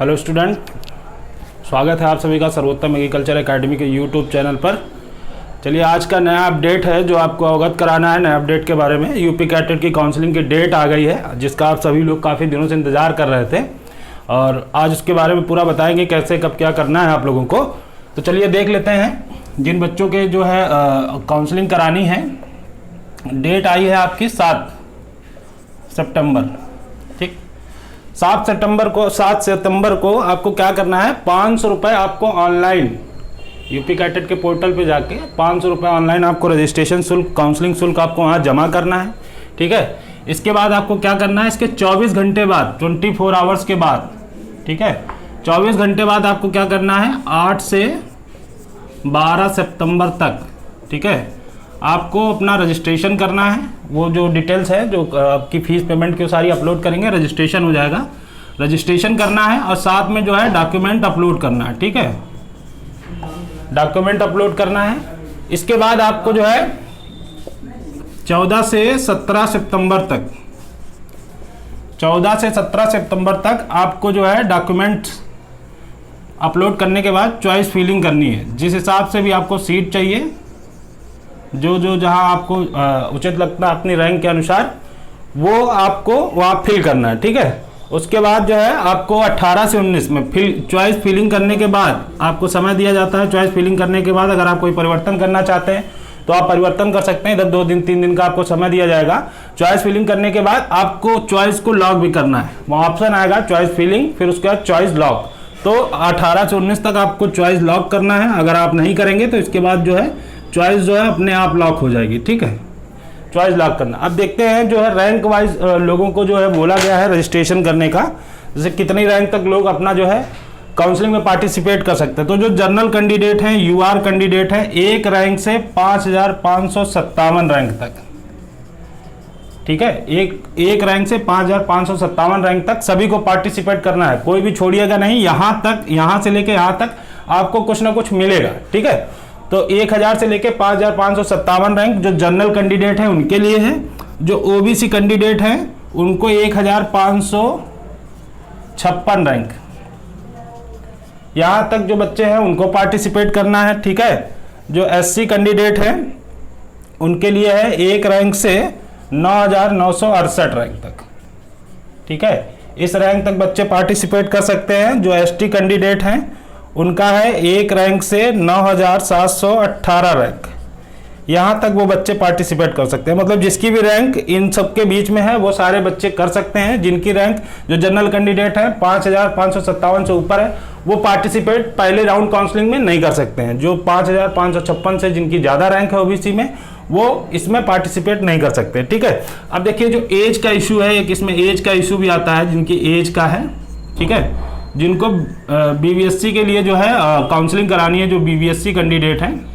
Hello student, स्वागत है आप सभी का सर्वोत्तम एग्रीकल्चर एकेडमी के यूट्यूब चैनल पर। चलिए, आज का नया अपडेट है जो आपको अवगत कराना है। नया अपडेट के बारे में यूपी कैटेट की काउंसलिंग की डेट आ गई है, जिसका आप सभी लोग काफ़ी दिनों से इंतज़ार कर रहे थे, और आज उसके बारे में पूरा बताएंगे कैसे कब क्या करना है आप लोगों को। तो चलिए देख लेते हैं। जिन बच्चों के जो है काउंसलिंग करानी है, डेट आई है आपकी 7 सितंबर। ठीक, 7 सितंबर को आपको क्या करना है, 500 रुपये आपको ऑनलाइन यूपी कैटेट के पोर्टल पे जाके 500 रुपये ऑनलाइन आपको रजिस्ट्रेशन शुल्क, काउंसलिंग शुल्क आपको वहाँ जमा करना है। ठीक है, इसके बाद आपको क्या करना है, इसके 24 घंटे बाद, 24 आवर्स के बाद, ठीक है, 24 घंटे बाद आपको क्या करना है, 8 से 12 सितंबर तक, ठीक है, आपको अपना रजिस्ट्रेशन करना है। वो जो डिटेल्स है, जो आपकी फ़ीस पेमेंट की, सारी अपलोड करेंगे, रजिस्ट्रेशन हो जाएगा। रजिस्ट्रेशन करना है और साथ में जो है डॉक्यूमेंट अपलोड करना है। ठीक है, डॉक्यूमेंट अपलोड करना है। इसके बाद आपको जो है 14 से 17 सितंबर तक, 14 से 17 सितंबर तक आपको जो है डॉक्यूमेंट अपलोड करने के बाद चॉइस फिलिंग करनी है। जिस हिसाब से भी आपको सीट चाहिए, जो जहां आपको उचित लगता है अपनी रैंक के अनुसार, वो आपको वहाँ फिल करना है। ठीक है, उसके बाद जो है आपको 18 से 19 में चॉइस फिलिंग करने के बाद आपको समय दिया जाता है। चॉइस फिलिंग करने के बाद अगर आप कोई परिवर्तन करना चाहते हैं तो आप परिवर्तन कर सकते हैं। इधर 2 दिन 3 दिन का आपको समय दिया जाएगा। चॉइस फिलिंग करने के बाद आपको चॉइस को लॉक भी करना है। वहाँ ऑप्शन आएगा चॉइस फिलिंग, फिर उसके बाद चॉइस लॉक। तो 18 से 19 तक आपको चॉइस लॉक करना है। अगर आप नहीं करेंगे तो इसके बाद जो है चॉइस जो है अपने आप लॉक हो जाएगी। ठीक है, चॉइस लॉक करना। अब देखते हैं जो है रैंक वाइज लोगों को जो है बोला गया है रजिस्ट्रेशन करने का, जैसे कितनी रैंक तक लोग अपना जो है काउंसलिंग में पार्टिसिपेट कर सकते हैं। तो जो जनरल कैंडिडेट हैं, यूआर कैंडिडेट हैं, 1 रैंक से 5557 रैंक तक, ठीक है, एक रैंक से 5557 रैंक तक सभी को पार्टिसिपेट करना है। कोई भी छोड़िएगा नहीं। यहाँ से लेके यहाँ तक आपको कुछ ना कुछ मिलेगा। ठीक है, तो 1000 से लेके 5557 रैंक जो जनरल कैंडिडेट हैं उनके लिए है। जो ओबीसी कैंडिडेट हैं उनको 1556 रैंक, यहाँ तक जो बच्चे हैं उनको पार्टिसिपेट करना है। ठीक है, जो एससी कैंडिडेट हैं उनके लिए है 1 रैंक से 9968 रैंक तक। ठीक है, इस रैंक तक बच्चे पार्टिसिपेट कर सकते हैं। जो एसटी कैंडिडेट हैं उनका है 1 रैंक से 9718 रैंक, यहाँ तक वो बच्चे पार्टिसिपेट कर सकते हैं। मतलब जिसकी भी रैंक इन सब के बीच में है वो सारे बच्चे कर सकते हैं। जिनकी रैंक, जो जनरल कैंडिडेट है 5557 से ऊपर है, वो पार्टिसिपेट पहले राउंड काउंसलिंग में नहीं कर सकते हैं। जो 5556 से जिनकी ज़्यादा रैंक है ओबीसी में, वो इसमें पार्टिसिपेट नहीं कर सकते। ठीक है, अब देखिए जो एज का इशू है, एक इसमें एज का इशू भी आता है। जिनकी एज का है, ठीक है, जिनको बीबीएससी के लिए जो है काउंसलिंग करानी है, जो बीबीएससी कैंडिडेट हैं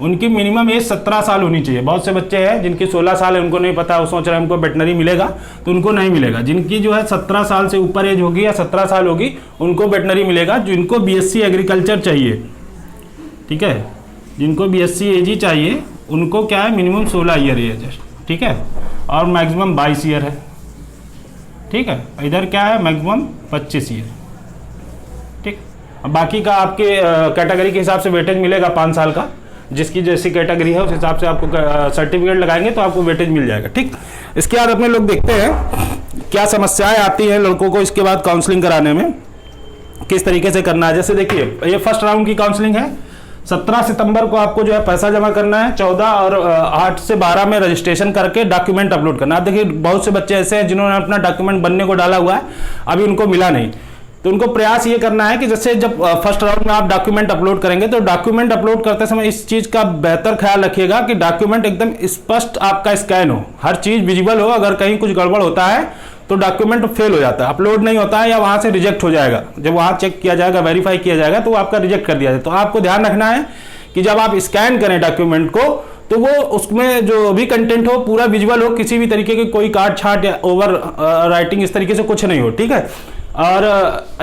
उनकी मिनिमम एज 17 साल होनी चाहिए। बहुत से बच्चे हैं जिनकी 16 साल है, उनको नहीं पता, वो सोच रहे हैं हमको वेटनरी मिलेगा, तो उनको नहीं मिलेगा। जिनकी जो है 17 साल से ऊपर एज होगी या 17 साल होगी उनको वेटनरी मिलेगा। जिनको बीएससी एग्रीकल्चर चाहिए, ठीक है, जिनको बीएससी एज ही चाहिए उनको क्या है, मिनिमम 16 ईयर एज है। ठीक है, और मैक्सिमम 22 ईयर है। ठीक है, इधर क्या है, मैक्सिमम 25 ईयर। ठीक, अब बाकी का आपके कैटेगरी के हिसाब से वेटेज मिलेगा 5 साल का। जिसकी जैसी कैटेगरी है उस हिसाब से आपको सर्टिफिकेट लगाएंगे तो आपको वेटेज मिल जाएगा। ठीक, इसके बाद अपने लोग देखते हैं क्या समस्याएं आती हैं लड़कों को इसके बाद काउंसलिंग कराने में, किस तरीके से करना है। जैसे देखिए, ये फर्स्ट राउंड की काउंसलिंग है। 17 सितंबर को आपको जो है पैसा जमा करना है। 14 और 8 से 12 में रजिस्ट्रेशन करके डॉक्यूमेंट अपलोड करना है। आप देखिए बहुत से बच्चे ऐसे हैं जिन्होंने अपना डॉक्यूमेंट बनने को डाला हुआ है, अभी उनको मिला नहीं। तो उनको प्रयास ये करना है कि जैसे जब फर्स्ट राउंड में आप डॉक्यूमेंट अपलोड करेंगे तो डॉक्यूमेंट अपलोड करते समय इस चीज़ का बेहतर ख्याल रखिएगा कि डॉक्यूमेंट एकदम स्पष्ट आपका स्कैन हो, हर चीज़ विजिबल हो। अगर कहीं कुछ गड़बड़ होता है तो डॉक्यूमेंट फेल हो जाता है, अपलोड नहीं होता है, या वहाँ से रिजेक्ट हो जाएगा। जब वहाँ चेक किया जाएगा, वेरीफाई किया जाएगा तो आपका रिजेक्ट कर दिया जाए। तो आपको ध्यान रखना है कि जब आप स्कैन करें डॉक्यूमेंट को तो वो उसमें जो भी कंटेंट हो पूरा विजुअल हो, किसी भी तरीके की कोई काट छाट या ओवर राइटिंग इस तरीके से कुछ नहीं हो। ठीक है, और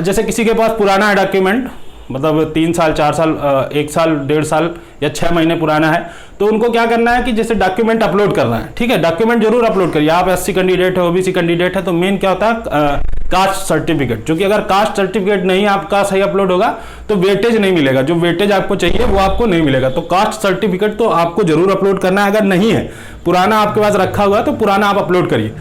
जैसे किसी के पास पुराना है डॉक्यूमेंट, मतलब 3 साल 4 साल 1 साल 1.5 साल या 6 महीने पुराना है, तो उनको क्या करना है कि जैसे डॉक्यूमेंट अपलोड करना है, ठीक है, डॉक्यूमेंट जरूर अपलोड करिए। आप SC कैंडिडेट है, OBC कैंडिडेट है, तो मेन क्या होता है कास्ट सर्टिफिकेट, क्योंकि अगर कास्ट सर्टिफिकेट नहीं आपका सही अपलोड होगा तो वेटेज नहीं मिलेगा, जो वेटेज आपको चाहिए वो आपको नहीं मिलेगा। तो कास्ट सर्टिफिकेट तो आपको जरूर अपलोड करना है, अगर नहीं है पुराना आपके पास रखा हुआ तो पुराना आप अपलोड करिए।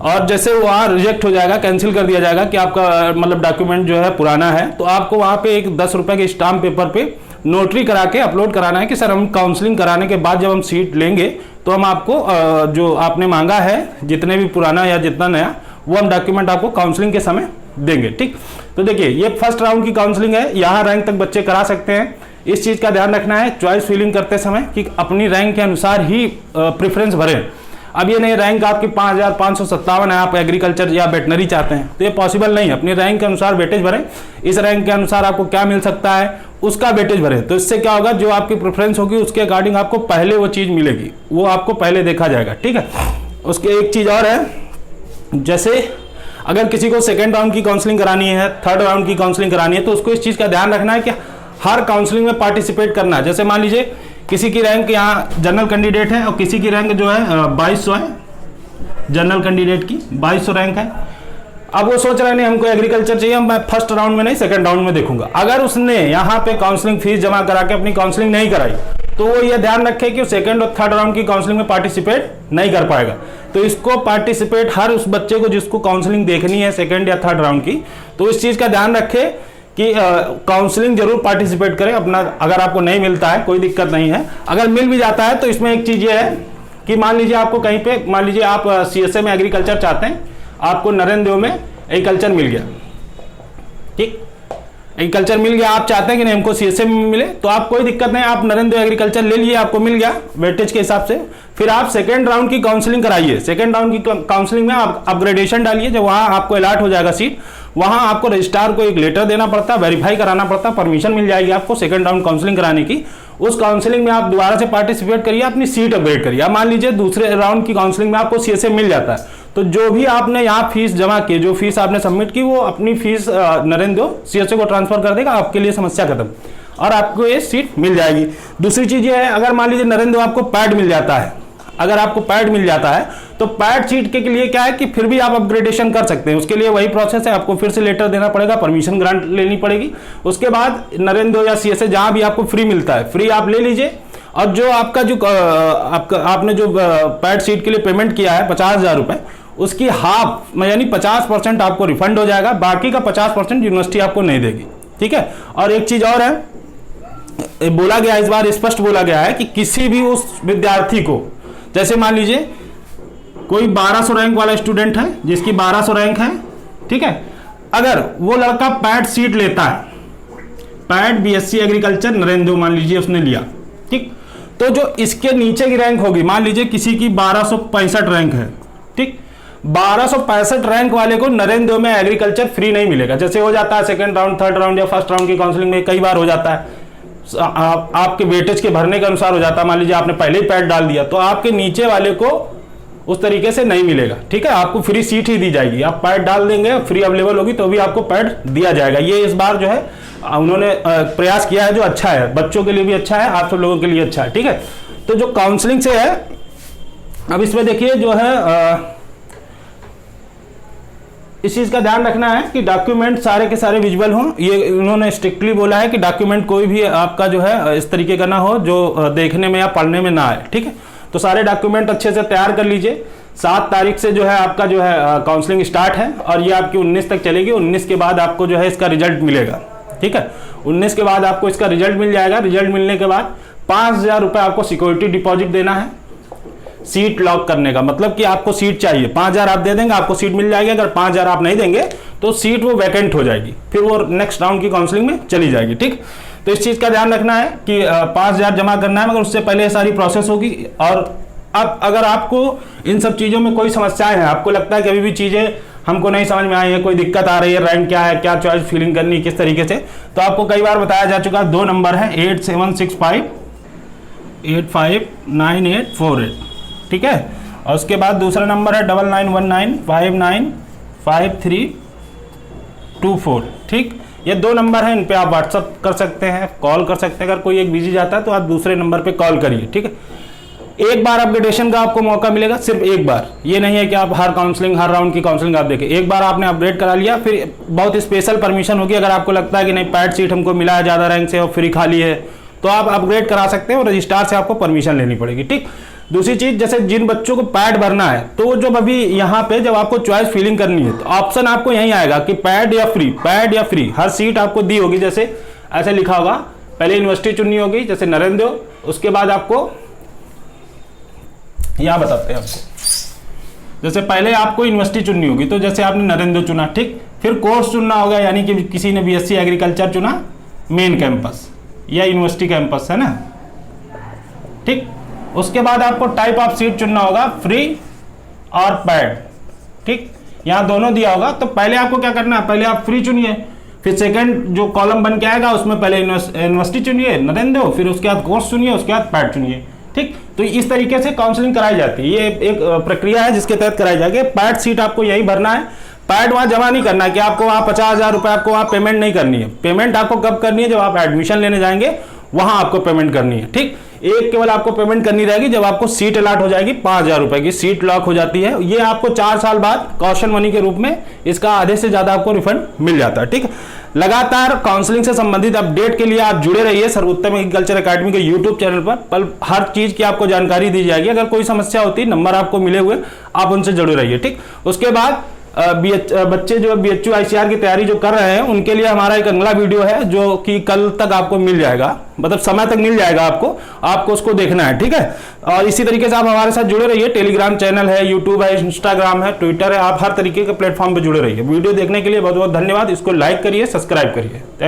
और जैसे वहाँ रिजेक्ट हो जाएगा, कैंसिल कर दिया जाएगा कि आपका मतलब डॉक्यूमेंट जो है पुराना है, तो आपको वहाँ पे एक 10 रुपये के स्टाम्प पेपर पे नोटरी करा के अपलोड कराना है कि सर हम काउंसलिंग कराने के बाद जब हम सीट लेंगे तो हम आपको जो आपने मांगा है जितने भी पुराना या जितना नया वो हम डॉक्यूमेंट आपको काउंसलिंग के समय देंगे। ठीक, तो देखिए ये फर्स्ट राउंड की काउंसलिंग है, यहाँ रैंक तक बच्चे करा सकते हैं। इस चीज़ का ध्यान रखना है चॉइस फिलिंग करते समय कि अपनी रैंक के अनुसार ही प्रेफरेंस भरें। अब ये नहीं रैंक आपकी 5557 है, आप एग्रीकल्चर या वेटनरी चाहते हैं तो ये पॉसिबल नहीं है। अपनी रैंक के अनुसार वेटेज भरें, इस रैंक के अनुसार आपको क्या मिल सकता है उसका वेटेज भरें। तो इससे क्या होगा, जो आपकी प्रेफरेंस होगी उसके अकॉर्डिंग आपको पहले वो चीज़ मिलेगी, वो आपको पहले देखा जाएगा। ठीक है, उसके एक चीज़ और है, जैसे अगर किसी को सेकेंड राउंड की काउंसलिंग करानी है, थर्ड राउंड की काउंसलिंग करानी है, तो उसको इस चीज़ का ध्यान रखना है कि हर काउंसलिंग में पार्टिसिपेट करना है। जैसे मान लीजिए किसी की रैंक यहाँ जनरल कैंडिडेट है और किसी की रैंक जो है 2200 है, जनरल कैंडिडेट की 2200 रैंक है। अब वो सोच रहा है नहीं हमको एग्रीकल्चर चाहिए, मैं फर्स्ट राउंड में नहीं सेकंड राउंड में देखूंगा। अगर उसने यहाँ पे काउंसलिंग फीस जमा करा के अपनी काउंसलिंग नहीं कराई तो वो ये ध्यान रखे कि वो सेकंड और थर्ड राउंड की काउंसलिंग में पार्टिसिपेट नहीं कर पाएगा। तो इसको पार्टिसिपेट हर उस बच्चे को जिसको काउंसलिंग देखनी है सेकंड या थर्ड राउंड की, तो इस चीज़ का ध्यान रखे कि काउंसलिंग जरूर पार्टिसिपेट करें अपना। अगर आपको नहीं मिलता है कोई दिक्कत नहीं है, अगर मिल भी जाता है तो इसमें एक चीज़ ये है कि मान लीजिए आपको कहीं पे, मान लीजिए आप CSA में एग्रीकल्चर चाहते हैं, आपको नरेंद्र में एग्रीकल्चर मिल गया, ठीक, एग्रीकल्चर मिल गया, आप चाहते हैं कि नहीं हमको CSA में मिले, तो आप कोई दिक्कत नहीं, आप नरेंद्र एग्रीकल्चर ले लिए, आपको मिल गया वेटेज के हिसाब से। फिर आप सेकेंड राउंड की काउंसलिंग कराइए। सेकेंड राउंड की काउंसलिंग में आप अपग्रेडेशन डालिए, जब वहाँ आपको अलॉट हो जाएगा सीट, वहाँ आपको रजिस्ट्रार को एक लेटर देना पड़ता है, वेरीफाई कराना पड़ता है, परमिशन मिल जाएगी आपको सेकेंड राउंड काउंसलिंग कराने की। उस काउंसलिंग में आप दोबारा से पार्टिसिपेट करिए, अपनी सीट अपग्रेड करिए। अब मान लीजिए दूसरे राउंड की काउंसलिंग में आपको CSA मिल जाता है, तो जो भी आपने यहाँ फीस जमा की, जो फीस आपने सबमिट की, वो अपनी फीस नरेंद्र CSA को ट्रांसफर कर देगा, आपके लिए समस्या खत्म और आपको ये सीट मिल जाएगी। दूसरी चीज़ ये है, अगर मान लीजिए नरेंद्र आपको पैड मिल जाता है, अगर आपको पैड मिल जाता है तो पैड सीट के लिए क्या है कि फिर भी आप अपग्रेडेशन कर सकते हैं। उसके लिए वही प्रोसेस है, आपको फिर से लेटर देना पड़ेगा, परमिशन ग्रांट लेनी पड़ेगी। उसके बाद नरेंद्र या CSA जहां भी आपको फ्री मिलता है, फ्री आप ले लीजिए। और जो आपका जो आपने जो पैड सीट के लिए पेमेंट किया है 50,000 रुपये, उसकी हाफ यानी 50% आपको रिफंड हो जाएगा, बाकी का 50% यूनिवर्सिटी आपको नहीं देगी। ठीक है, और एक चीज़ और है, बोला गया इस बार स्पष्ट बोला गया है कि किसी भी उस विद्यार्थी को, जैसे मान लीजिए कोई 1200 रैंक वाला स्टूडेंट है जिसकी 1200 रैंक है, ठीक है, अगर वो लड़का पैड सीट लेता है, पैड BSc एग्रीकल्चर नरेंद्र मान लीजिए उसने लिया, ठीक, तो जो इसके नीचे की रैंक होगी, मान लीजिए किसी की 1265 रैंक है, ठीक, 1265 रैंक वाले को नरेंद्र में एग्रीकल्चर फ्री नहीं मिलेगा। जैसे हो जाता है सेकंड राउंड थर्ड राउंड या फर्स्ट राउंड की काउंसलिंग में कई बार हो जाता है, आपके वेटेज के भरने के अनुसार हो जाता है। मान लीजिए आपने पहले ही पैड डाल दिया तो आपके नीचे वाले को उस तरीके से नहीं मिलेगा, ठीक है, आपको फ्री सीट ही दी जाएगी। आप पैड डाल देंगे, फ्री अवेलेबल होगी तो भी आपको पैड दिया जाएगा। ये इस बार जो है उन्होंने प्रयास किया है, जो अच्छा है, बच्चों के लिए भी अच्छा है, आप सब लोगों के लिए अच्छा है। ठीक है, तो जो काउंसलिंग से है, अब इसमें देखिए जो है इस चीज़ का ध्यान रखना है कि डॉक्यूमेंट सारे के सारे विजुअल हों। ये उन्होंने स्ट्रिक्टली बोला है कि डॉक्यूमेंट कोई भी आपका जो है इस तरीके का ना हो जो देखने में या पढ़ने में ना आए। ठीक है, तो सारे डॉक्यूमेंट अच्छे से तैयार कर लीजिए। 7 तारीख से जो है आपका जो है काउंसलिंग स्टार्ट है और ये आपकी 19 तक चलेगी। 19 के बाद आपको जो है इसका रिजल्ट मिलेगा। ठीक है, 19 के बाद आपको इसका रिजल्ट मिल जाएगा। रिजल्ट मिलने के बाद 5,000 रुपये आपको सिक्योरिटी डिपॉजिट देना है सीट लॉक करने का। मतलब कि आपको सीट चाहिए, 5,000 आप दे देंगे, आपको सीट मिल जाएगी। अगर 5,000 आप नहीं देंगे तो सीट वो वैकेंट हो जाएगी, फिर वो नेक्स्ट राउंड की काउंसलिंग में चली जाएगी। ठीक, तो इस चीज़ का ध्यान रखना है कि 5,000 जमा करना है, मगर उससे पहले सारी प्रोसेस होगी। और अब अगर आपको इन सब चीज़ों में कोई समस्याएं हैं, आपको लगता है कि अभी भी चीज़ें हमको नहीं समझ में आई है, कोई दिक्कत आ रही है, रैंक क्या है, क्या चॉइस फिलिंग करनी, किस तरीके से, तो आपको कई बार बताया जा चुका है। 2 नंबर है 8765859848। ठीक है, और उसके बाद दूसरा नंबर है 9919595324। ठीक, ये 2 नंबर हैं, इन पे आप व्हाट्सअप कर सकते हैं, कॉल कर सकते हैं। अगर कोई एक बिजी जाता है तो आप दूसरे नंबर पे कॉल करिए, ठीक है। एक बार अपग्रेडेशन का आपको मौका मिलेगा, सिर्फ एक बार। ये नहीं है कि आप हर काउंसलिंग, हर राउंड की काउंसलिंग आप देखें। एक बार आपने अपग्रेड करा लिया, फिर बहुत स्पेशल परमिशन होगी। अगर आपको लगता है कि नहीं पैड सीट हमको मिला है ज़्यादा रैंक से और फ्री खाली है, तो आप अपग्रेड करा सकते हैं और रजिस्ट्रार से आपको परमिशन लेनी पड़ेगी, ठीक। दूसरी चीज, जैसे जिन बच्चों को पैड भरना है, तो जब अभी यहाँ पे जब आपको चॉइस फिलिंग करनी है तो ऑप्शन आपको यही आएगा कि पैड या फ्री, पैड या फ्री। हर सीट आपको दी होगी, जैसे ऐसे लिखा होगा, पहले यूनिवर्सिटी चुननी होगी, जैसे नरेंद्र, उसके बाद आपको यहाँ बताते हैं आपको, जैसे पहले आपको यूनिवर्सिटी चुननी होगी, तो जैसे आपने नरेंद्र चुना, ठीक। फिर कोर्स चुनना होगा, यानी कि किसी ने बीएससी एग्रीकल्चर चुना, मेन कैंपस या यूनिवर्सिटी कैंपस, है ना, ठीक। उसके बाद आपको टाइप ऑफ सीट चुनना होगा, फ्री और पैड, ठीक। यहाँ दोनों दिया होगा, तो पहले आपको क्या करना है, पहले आप फ्री चुनिए, फिर सेकंड जो कॉलम बन के आएगा उसमें पहले यूनिवर्सिटी चुनिए, नरेंद्र, फिर उसके बाद कोर्स चुनिए, उसके बाद पैड चुनिए, ठीक। तो इस तरीके से काउंसलिंग कराई जाती है। ये एक प्रक्रिया है जिसके तहत कराई जाएगी। पैड सीट आपको यही भरना है, पैड वहाँ जमा नहीं करना है कि आपको वहाँ 50,000 रुपये आपको वहाँ पेमेंट नहीं करनी है। पेमेंट आपको कब करनी है, जब आप एडमिशन लेने जाएंगे वहाँ आपको पेमेंट करनी है, ठीक। एक केवल आपको पेमेंट करनी रहेगी जब आपको सीट अलॉट हो जाएगी, 5,000 रुपए की सीट लॉक हो जाती है। ये आपको 4 साल बाद कॉशन मनी के रूप में इसका आधे से ज्यादा आपको रिफंड मिल जाता है, ठीक। लगातार काउंसलिंग से संबंधित अपडेट के लिए आप जुड़े रहिए सर्वोत्तम एग्रीकल्चर एकेडमी के यूट्यूब चैनल पर हर चीज की आपको जानकारी दी जाएगी। अगर कोई समस्या होती है, नंबर आपको मिले हुए, आप उनसे जुड़े रहिए, ठीक। उसके बाद बच्चे जो BHU ICR की तैयारी जो कर रहे हैं उनके लिए हमारा एक अगला वीडियो है जो कि कल तक आपको मिल जाएगा, मतलब समय तक मिल जाएगा आपको उसको देखना है, ठीक है। और इसी तरीके से आप हमारे साथ जुड़े रहिए। टेलीग्राम चैनल है, यूट्यूब है, इंस्टाग्राम है, ट्विटर है, आप हर तरीके के प्लेटफॉर्म पर जुड़े रहिए। वीडियो देखने के लिए बहुत बहुत धन्यवाद। इसको लाइक करिए, सब्सक्राइब करिए।